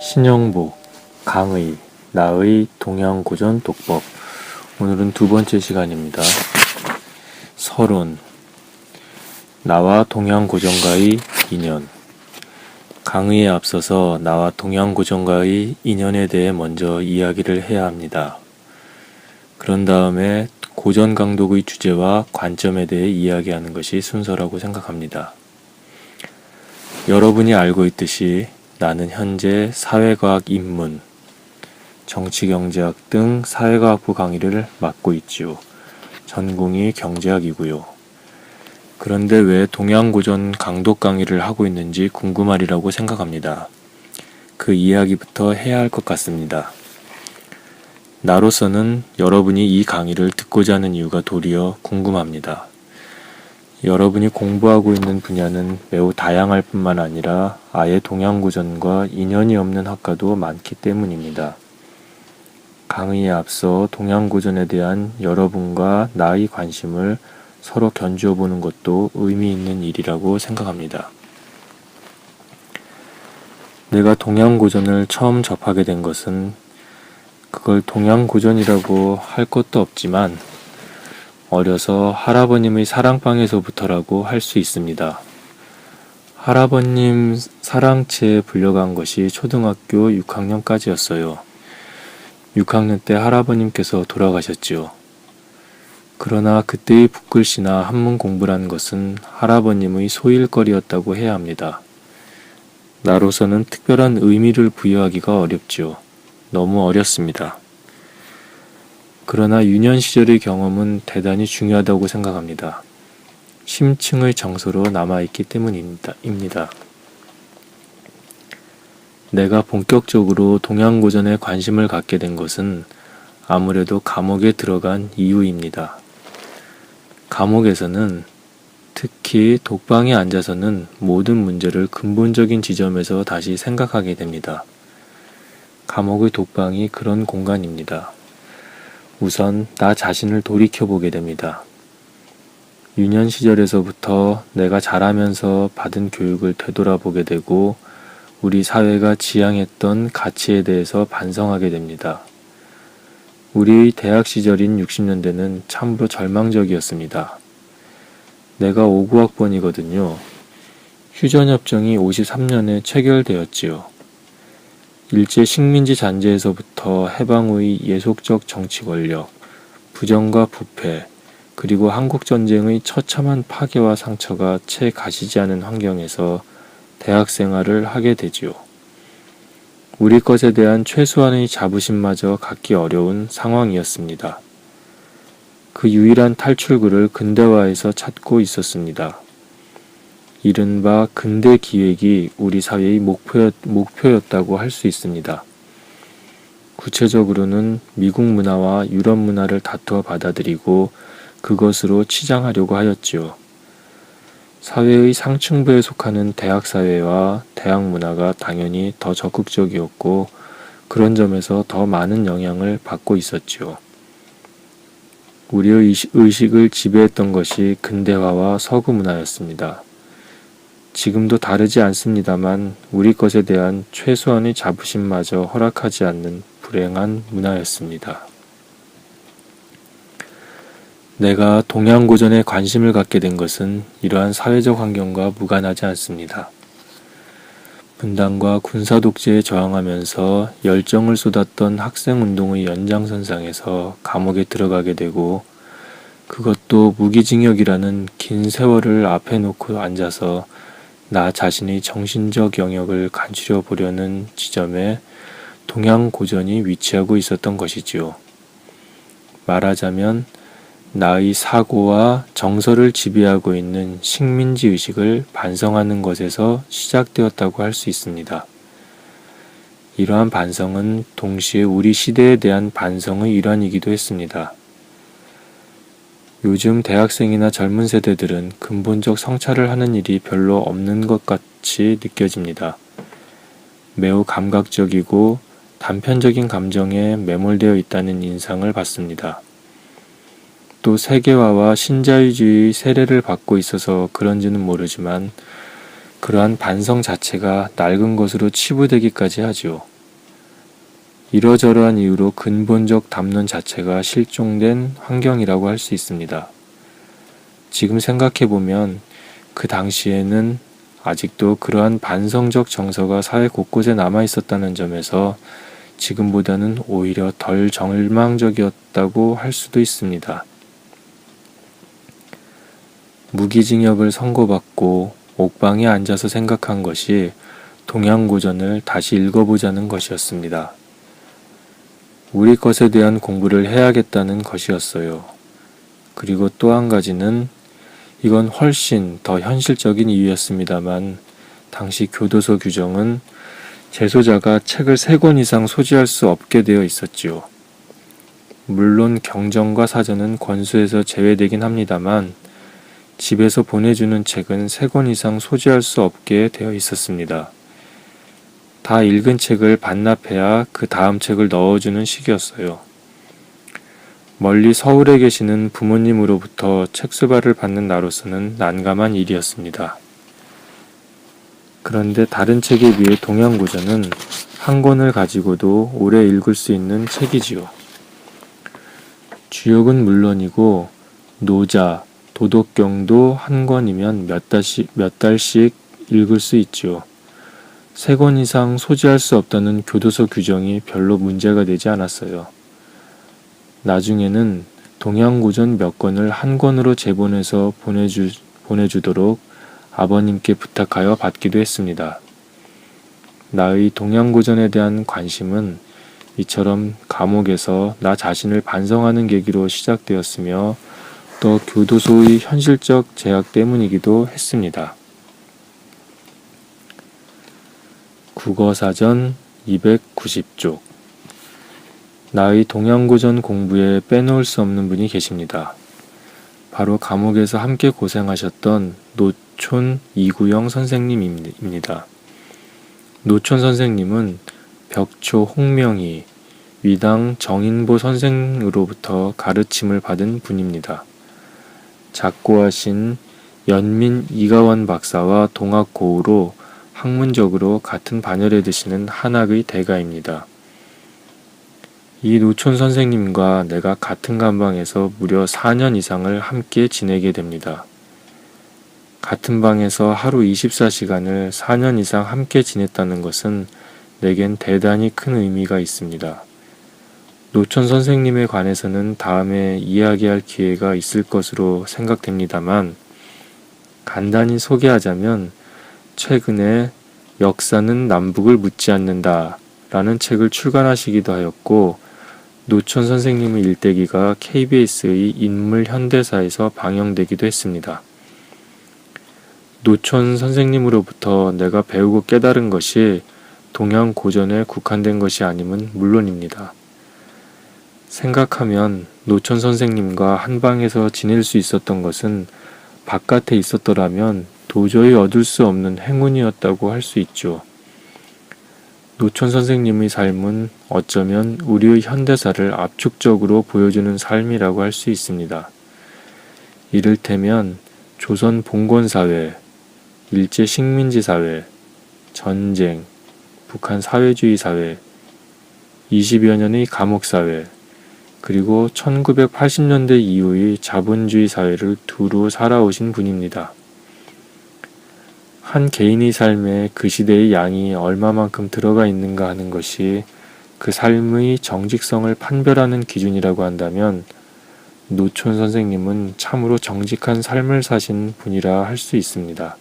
신영복, 강의, 나의 동양고전 독법. 오늘은 두 번째 시간입니다. 서론, 나와 동양고전과의 인연. 강의에 앞서서 나와 동양고전과의 인연에 대해 먼저 이야기를 해야 합니다. 그런 다음에 고전 강독의 주제와 관점에 대해 이야기하는 것이 순서라고 생각합니다. 여러분이 알고 있듯이 나는 현재 사회과학 입문, 정치경제학 등 사회과학부 강의를 맡고 있지요. 전공이 경제학이고요. 그런데 왜 동양고전 강독 강의를 하고 있는지 궁금하리라고 생각합니다. 그 이야기부터 해야 할 것 같습니다. 나로서는 여러분이 이 강의를 듣고자 하는 이유가 도리어 궁금합니다. 여러분이 공부하고 있는 분야는 매우 다양할 뿐만 아니라 아예 동양고전과 인연이 없는 학과도 많기 때문입니다. 강의에 앞서 동양고전에 대한 여러분과 나의 관심을 서로 견주어 보는 것도 의미 있는 일이라고 생각합니다. 내가 동양고전을 처음 접하게 된 것은 그걸 동양고전이라고 할 것도 없지만 어려서 할아버님의 사랑방에서부터라고 할 수 있습니다. 할아버님 사랑채에 불려간 것이 초등학교 6학년까지였어요. 6학년 때 할아버님께서 돌아가셨지요. 그러나 그때의 붓글씨나 한문 공부라는 것은 할아버님의 소일거리였다고 해야 합니다. 나로서는 특별한 의미를 부여하기가 어렵지요. 너무 어렸습니다. 그러나 유년 시절의 경험은 대단히 중요하다고 생각합니다. 심층의 정서로 남아있기 때문입니다. 내가 본격적으로 동양고전에 관심을 갖게 된 것은 아무래도 감옥에 들어간 이유입니다. 감옥에서는 특히 독방에 앉아서는 모든 문제를 근본적인 지점에서 다시 생각하게 됩니다. 감옥의 독방이 그런 공간입니다. 우선 나 자신을 돌이켜보게 됩니다. 유년 시절에서부터 내가 자라면서 받은 교육을 되돌아보게 되고 우리 사회가 지향했던 가치에 대해서 반성하게 됩니다. 우리의 대학 시절인 60년대는 참으로 절망적이었습니다. 내가 59학번이거든요. 휴전협정이 53년에 체결되었지요. 일제 식민지 잔재에서부터 해방 후의 예속적 정치 권력, 부정과 부패, 그리고 한국전쟁의 처참한 파괴와 상처가 채 가시지 않은 환경에서 대학 생활을 하게 되지요. 우리 것에 대한 최소한의 자부심마저 갖기 어려운 상황이었습니다. 그 유일한 탈출구를 근대화에서 찾고 있었습니다. 이른바 근대 기획이 우리 사회의 목표였다고 할 수 있습니다. 구체적으로는 미국 문화와 유럽 문화를 다투어 받아들이고 그것으로 치장하려고 하였지요. 사회의 상층부에 속하는 대학 사회와 대학 문화가 당연히 더 적극적이었고 그런 점에서 더 많은 영향을 받고 있었지요. 우리의 의식을 지배했던 것이 근대화와 서구 문화였습니다. 지금도 다르지 않습니다만 우리 것에 대한 최소한의 자부심마저 허락하지 않는 불행한 문화였습니다. 내가 동양고전에 관심을 갖게 된 것은 이러한 사회적 환경과 무관하지 않습니다. 분단과 군사독재에 저항하면서 열정을 쏟았던 학생운동의 연장선상에서 감옥에 들어가게 되고 그것도 무기징역이라는 긴 세월을 앞에 놓고 앉아서 나 자신의 정신적 영역을 간추려 보려는 지점에 동양고전이 위치하고 있었던 것이지요. 말하자면 나의 사고와 정서를 지배하고 있는 식민지의식을 반성하는 것에서 시작되었다고 할 수 있습니다. 이러한 반성은 동시에 우리 시대에 대한 반성의 일환이기도 했습니다. 요즘 대학생이나 젊은 세대들은 근본적 성찰을 하는 일이 별로 없는 것 같이 느껴집니다. 매우 감각적이고 단편적인 감정에 매몰되어 있다는 인상을 받습니다. 또 세계화와 신자유주의 세례를 받고 있어서 그런지는 모르지만 그러한 반성 자체가 낡은 것으로 치부되기까지 하죠. 이러저러한 이유로 근본적 담론 자체가 실종된 환경이라고 할 수 있습니다. 지금 생각해보면 그 당시에는 아직도 그러한 반성적 정서가 사회 곳곳에 남아 있었다는 점에서 지금보다는 오히려 덜 절망적이었다고 할 수도 있습니다. 무기징역을 선고받고 옥방에 앉아서 생각한 것이 동양고전을 다시 읽어보자는 것이었습니다. 우리 것에 대한 공부를 해야겠다는 것이었어요. 그리고 또 한 가지는 이건 훨씬 더 현실적인 이유였습니다만 당시 교도소 규정은 재소자가 책을 3권 이상 소지할 수 없게 되어 있었지요. 물론 경전과 사전은 권수에서 제외되긴 합니다만 집에서 보내주는 책은 3권 이상 소지할 수 없게 되어 있었습니다. 다 읽은 책을 반납해야 그 다음 책을 넣어주는 식이었어요. 멀리 서울에 계시는 부모님으로부터 책수발을 받는 나로서는 난감한 일이었습니다. 그런데 다른 책에 비해 동양고전은 한 권을 가지고도 오래 읽을 수 있는 책이지요. 주역은 물론이고 노자, 도덕경도 한 권이면 몇 달씩 읽을 수 있지요. 3권 이상 소지할 수 없다는 교도소 규정이 별로 문제가 되지 않았어요. 나중에는 동양고전 몇 권을 한 권으로 제본해서 보내주도록 아버님께 부탁하여 받기도 했습니다. 나의 동양고전에 대한 관심은 이처럼 감옥에서 나 자신을 반성하는 계기로 시작되었으며 또 교도소의 현실적 제약 때문이기도 했습니다. 국어사전 290쪽. 나의 동양고전 공부에 빼놓을 수 없는 분이 계십니다. 바로 감옥에서 함께 고생하셨던 노촌 이구영 선생님입니다. 노촌 선생님은 벽초 홍명희, 위당 정인보 선생으로부터 가르침을 받은 분입니다. 작고하신 연민 이가원 박사와 동학고우로 학문적으로 같은 반열에 드시는 한학의 대가입니다. 이 노촌 선생님과 내가 같은 감방에서 무려 4년 이상을 함께 지내게 됩니다. 같은 방에서 하루 24시간을 4년 이상 함께 지냈다는 것은 내겐 대단히 큰 의미가 있습니다. 노촌 선생님에 관해서는 다음에 이야기할 기회가 있을 것으로 생각됩니다만 간단히 소개하자면 최근에 역사는 남북을 묻지 않는다 라는 책을 출간하시기도 하였고 노촌 선생님의 일대기가 KBS의 인물 현대사에서 방영되기도 했습니다. 노촌 선생님으로부터 내가 배우고 깨달은 것이 동양 고전에 국한된 것이 아님은 물론입니다. 생각하면 노촌 선생님과 한 방에서 지낼 수 있었던 것은 바깥에 있었더라면 도저히 얻을 수 없는 행운이었다고 할 수 있죠. 노촌 선생님의 삶은 어쩌면 우리의 현대사를 압축적으로 보여주는 삶이라고 할 수 있습니다. 이를테면 조선 봉건사회, 일제 식민지 사회, 전쟁, 북한 사회주의 사회, 20여 년의 감옥사회, 그리고 1980년대 이후의 자본주의 사회를 두루 살아오신 분입니다. 한 개인의 삶에 그 시대의 양이 얼마만큼 들어가 있는가 하는 것이 그 삶의 정직성을 판별하는 기준이라고 한다면 노촌 선생님은 참으로 정직한 삶을 사신 분이라 할 수 있습니다.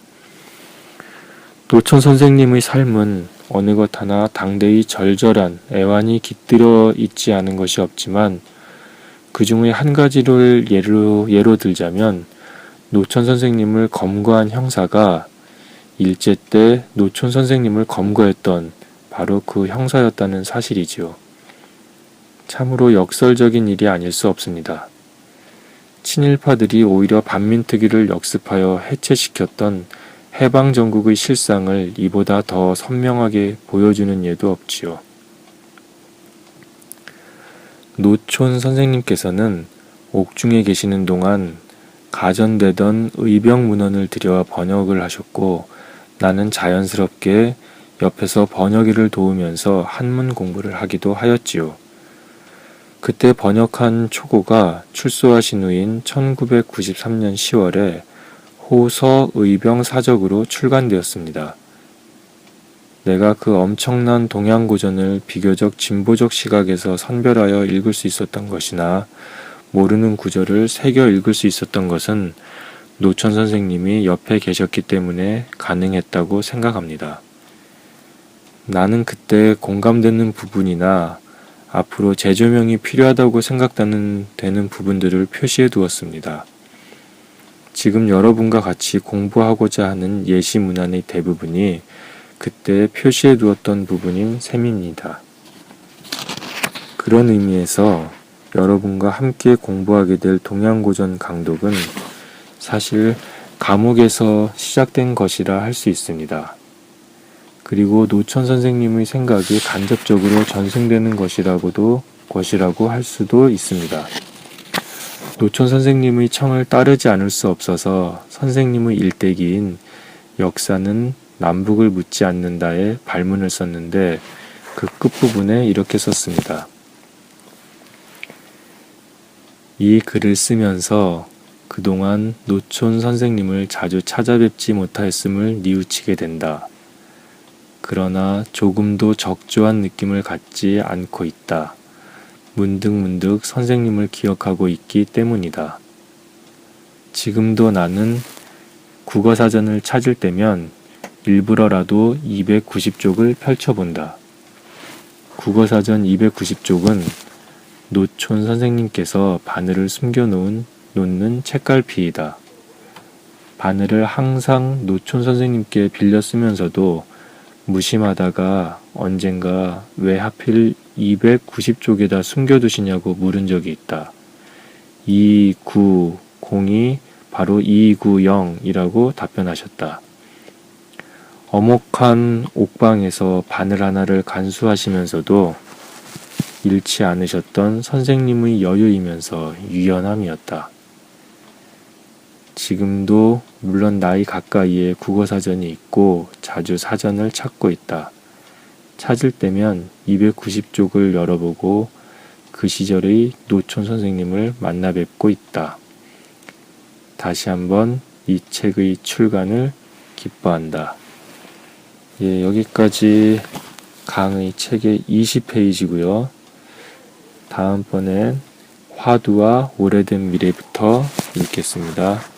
노촌 선생님의 삶은 어느 것 하나 당대의 절절한 애환이 깃들어 있지 않은 것이 없지만 그 중에 한 가지를 예로 들자면 노촌 선생님을 검거한 형사가 일제 때 노촌 선생님을 검거했던 바로 그 형사였다는 사실이지요. 참으로 역설적인 일이 아닐 수 없습니다. 친일파들이 오히려 반민특위를 역습하여 해체시켰던 해방전국의 실상을 이보다 더 선명하게 보여주는 예도 없지요. 노촌 선생님께서는 옥중에 계시는 동안 가전되던 의병문헌을 들여 번역을 하셨고 나는 자연스럽게 옆에서 번역기를 도우면서 한문 공부를 하기도 하였지요. 그때 번역한 초고가 출소하신 후인 1993년 10월에 호서의병 사적으로 출간되었습니다. 내가 그 엄청난 동양고전을 비교적 진보적 시각에서 선별하여 읽을 수 있었던 것이나 모르는 구절을 새겨 읽을 수 있었던 것은 노천 선생님이 옆에 계셨기 때문에 가능했다고 생각합니다. 나는 그때 공감되는 부분이나 앞으로 재조명이 필요하다고 생각되는 부분들을 표시해 두었습니다. 지금 여러분과 같이 공부하고자 하는 예시 문안의 대부분이 그때 표시해 두었던 부분인 셈입니다. 그런 의미에서 여러분과 함께 공부하게 될 동양고전 강독은 사실 감옥에서 시작된 것이라 할 수 있습니다. 그리고 노천 선생님의 생각이 간접적으로 전승되는 것이라고 할 수도 있습니다. 노천 선생님의 청을 따르지 않을 수 없어서 선생님의 일대기인 역사는 남북을 묻지 않는다에 발문을 썼는데 그 끝부분에 이렇게 썼습니다. 이 글을 쓰면서 그동안 노천 선생님을 자주 찾아뵙지 못하였음을 뉘우치게 된다. 그러나 조금도 적조한 느낌을 갖지 않고 있다. 문득문득 선생님을 기억하고 있기 때문이다. 지금도 나는 국어사전을 찾을 때면 일부러라도 290쪽을 펼쳐본다. 국어사전 290쪽은 노천 선생님께서 바늘을 놓는 책갈피이다. 바늘을 항상 노천 선생님께 빌려 쓰면서도 무심하다가 언젠가 왜 하필 290쪽에다 숨겨두시냐고 물은 적이 있다. 290이 바로 290이라고 답변하셨다. 어목한 옥방에서 바늘 하나를 간수하시면서도 잃지 않으셨던 선생님의 여유이면서 유연함이었다. 지금도 물론 나이 가까이에 국어사전이 있고 자주 사전을 찾고 있다. 찾을 때면 290쪽을 열어보고 그 시절의 노천 선생님을 만나 뵙고 있다. 다시 한번 이 책의 출간을 기뻐한다. 예, 여기까지 강의 책의 20페이지고요. 다음번엔 화두와 오래된 미래부터 읽겠습니다.